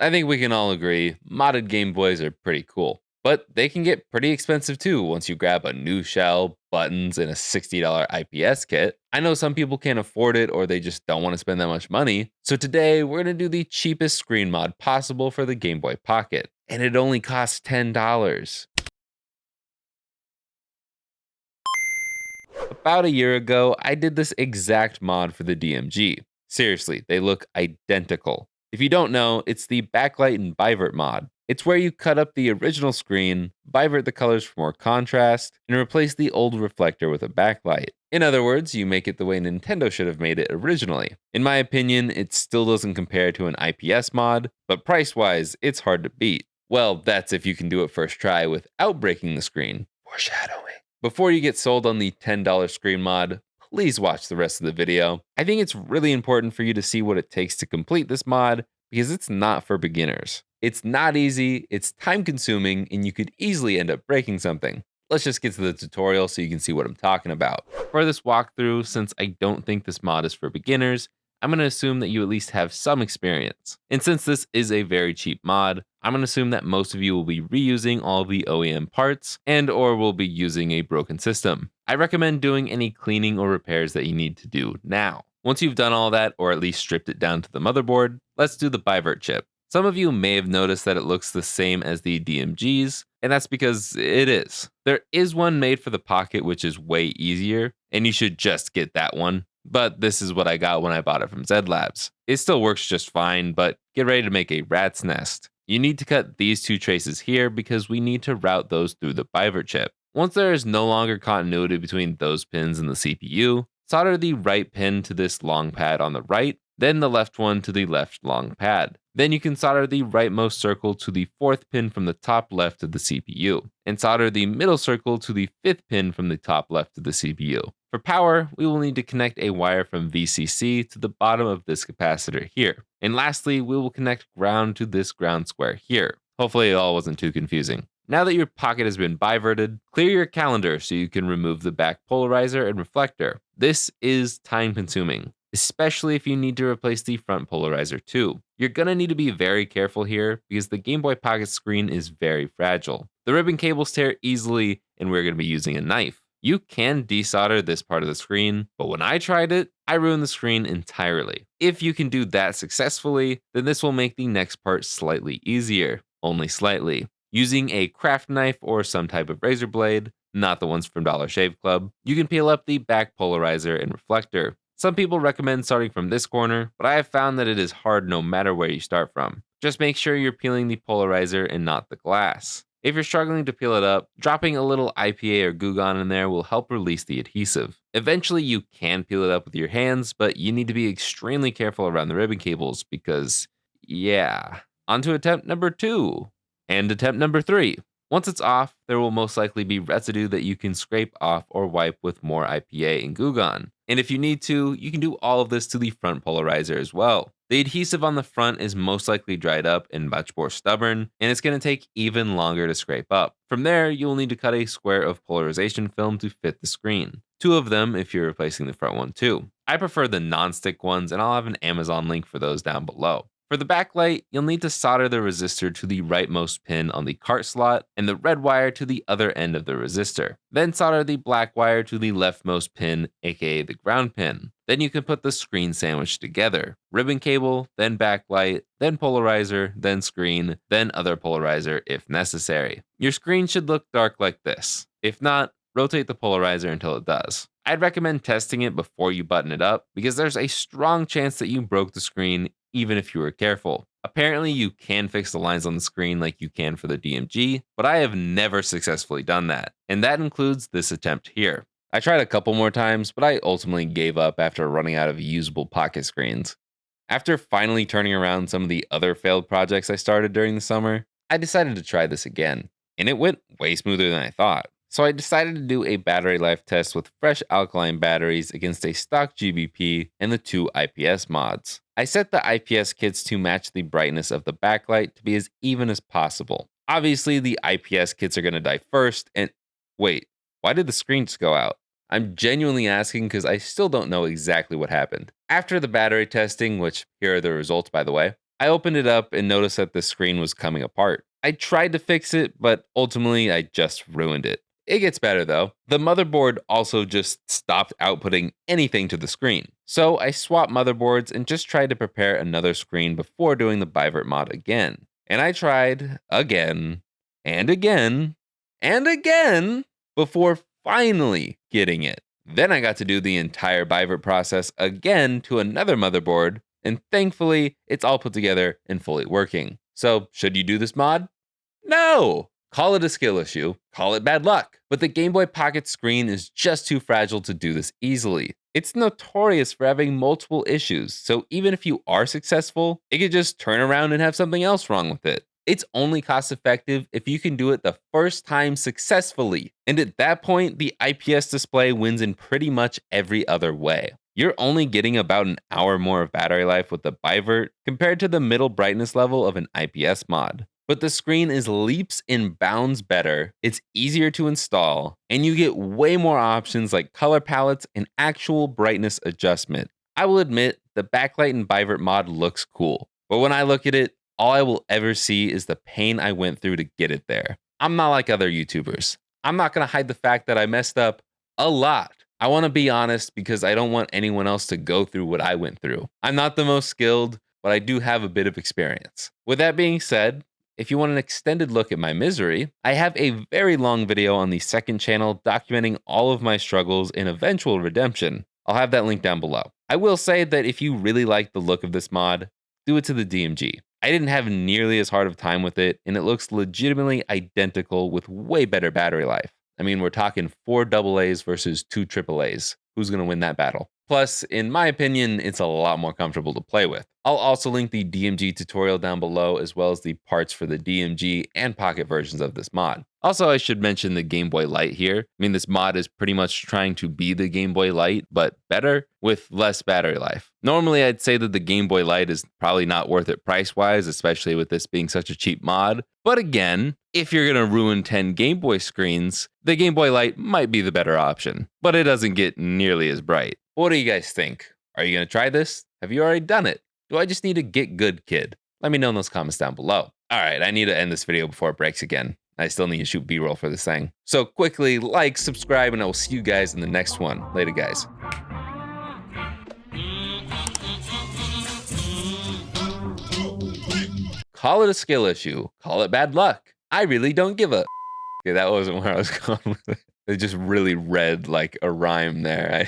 I think we can all agree modded Game Boys are pretty cool, but they can get pretty expensive too once you grab a new shell, buttons, and a $60 IPS kit. I know some people can't afford it or they just don't want to spend that much money, so today we're going to do the cheapest screen mod possible for the Game Boy Pocket, and it only costs $10. About a year ago, I did this exact mod for the DMG. Seriously, they look identical. If you don't know, it's the Backlight and Bivert mod. It's where you cut up the original screen, bivert the colors for more contrast, and replace the old reflector with a backlight. In other words, you make it the way Nintendo should have made it originally. In my opinion, it still doesn't compare to an IPS mod, but price-wise, it's hard to beat. Well, that's if you can do it first try without breaking the screen. Foreshadowing. Before you get sold on the $10 screen mod, please watch the rest of the video. I think it's really important for you to see what it takes to complete this mod because it's not for beginners. It's not easy, it's time consuming, and you could easily end up breaking something. Let's just get to the tutorial so you can see what I'm talking about. For this walkthrough, since I don't think this mod is for beginners, I'm going to assume that you at least have some experience. And since this is a very cheap mod, I'm going to assume that most of you will be reusing all the OEM parts and or will be using a broken system. I recommend doing any cleaning or repairs that you need to do now. Once you've done all that, or at least stripped it down to the motherboard, let's do the Bivert chip. Some of you may have noticed that it looks the same as the DMGs, and that's because it is. There is one made for the Pocket which is way easier, and you should just get that one. But this is what I got when I bought it from Zed Labs. It still works just fine, but get ready to make a rat's nest. You need to cut these two traces here because we need to route those through the Bivert chip. Once there is no longer continuity between those pins and the CPU, solder the right pin to this long pad on the right, then the left one to the left long pad. Then you can solder the rightmost circle to the fourth pin from the top left of the CPU, and solder the middle circle to the fifth pin from the top left of the CPU. For power, we will need to connect a wire from VCC to the bottom of this capacitor here. And lastly, we will connect ground to this ground square here. Hopefully it all wasn't too confusing. Now that your Pocket has been biverted, clear your calendar so you can remove the back polarizer and reflector. This is time consuming, especially if you need to replace the front polarizer too. You're gonna need to be very careful here because the Game Boy Pocket screen is very fragile. The ribbon cables tear easily and we're gonna be using a knife. You can desolder this part of the screen, but when I tried it, I ruined the screen entirely. If you can do that successfully, then this will make the next part slightly easier, only slightly. Using a craft knife or some type of razor blade, not the ones from Dollar Shave Club, you can peel up the back polarizer and reflector. Some people recommend starting from this corner, but I have found that it is hard no matter where you start from. Just make sure you're peeling the polarizer and not the glass. If you're struggling to peel it up, dropping a little IPA or Goo Gone in there will help release the adhesive. Eventually you can peel it up with your hands, but you need to be extremely careful around the ribbon cables because, yeah. On to attempt number 2, and attempt number 3. Once it's off, there will most likely be residue that you can scrape off or wipe with more IPA and Goo Gone. And if you need to, you can do all of this to the front polarizer as well. The adhesive on the front is most likely dried up and much more stubborn, and it's going to take even longer to scrape up. From there, you'll need to cut a square of polarization film to fit the screen. 2 of them if you're replacing the front one too. I prefer the non-stick ones, and I'll have an Amazon link for those down below. For the backlight, you'll need to solder the resistor to the rightmost pin on the cart slot and the red wire to the other end of the resistor. Then solder the black wire to the leftmost pin, aka the ground pin. Then you can put the screen sandwich together. Ribbon cable, then backlight, then polarizer, then screen, then other polarizer if necessary. Your screen should look dark like this. If not, rotate the polarizer until it does. I'd recommend testing it before you button it up because there's a strong chance that you broke the screen even if you were careful. Apparently you can fix the lines on the screen like you can for the DMG, but I have never successfully done that, and that includes this attempt here. I tried a couple more times, but I ultimately gave up after running out of usable Pocket screens. After finally turning around some of the other failed projects I started during the summer, I decided to try this again, and it went way smoother than I thought. So I decided to do a battery life test with fresh alkaline batteries against a stock GBP and the 2 IPS mods. I set the IPS kits to match the brightness of the backlight to be as even as possible. Obviously, the IPS kits are going to die first, and wait, why did the screen just go out? I'm genuinely asking because I still don't know exactly what happened. After the battery testing, which here are the results by the way, I opened it up and noticed that the screen was coming apart. I tried to fix it, but ultimately I just ruined it. It gets better though. The motherboard also just stopped outputting anything to the screen. So I swapped motherboards and just tried to prepare another screen before doing the Bivert mod again. And I tried again and again and again before finally getting it. Then I got to do the entire Bivert process again to another motherboard, and thankfully it's all put together and fully working. So should you do this mod? No! Call it a skill issue, call it bad luck. But the Game Boy Pocket screen is just too fragile to do this easily. It's notorious for having multiple issues, so even if you are successful, it could just turn around and have something else wrong with it. It's only cost effective if you can do it the first time successfully. And at that point, the IPS display wins in pretty much every other way. You're only getting about an hour more of battery life with the Bivert compared to the middle brightness level of an IPS mod. But the screen is leaps and bounds better, it's easier to install, and you get way more options like color palettes and actual brightness adjustment. I will admit, the Backlight and Bivert mod looks cool, but when I look at it, all I will ever see is the pain I went through to get it there. I'm not like other YouTubers. I'm not gonna hide the fact that I messed up a lot. I wanna be honest because I don't want anyone else to go through what I went through. I'm not the most skilled, but I do have a bit of experience. With that being said, if you want an extended look at my misery, I have a very long video on the second channel documenting all of my struggles and eventual redemption. I'll have that link down below. I will say that if you really like the look of this mod, do it to the DMG. I didn't have nearly as hard of time with it, and it looks legitimately identical with way better battery life. I mean, we're talking 4 AA's versus 2 AA's. Who's going to win that battle? Plus, in my opinion, it's a lot more comfortable to play with. I'll also link the DMG tutorial down below, as well as the parts for the DMG and Pocket versions of this mod. Also, I should mention the Game Boy Light here. I mean, this mod is pretty much trying to be the Game Boy Light, but better with less battery life. Normally, I'd say that the Game Boy Light is probably not worth it price-wise, especially with this being such a cheap mod. But again, if you're gonna ruin 10 Game Boy screens, the Game Boy Light might be the better option, but it doesn't get nearly as bright. What do you guys think? Are you gonna try this? Have you already done it? Do I just need to get good, kid? Let me know in those comments down below. All right, I need to end this video before it breaks again. I still need to shoot B-roll for this thing. So quickly, like, subscribe, and I will see you guys in the next one. Later, guys. Call it a skill issue. Call it bad luck. I really don't give a... Okay, that wasn't where I was going with it. It just really read like a rhyme there.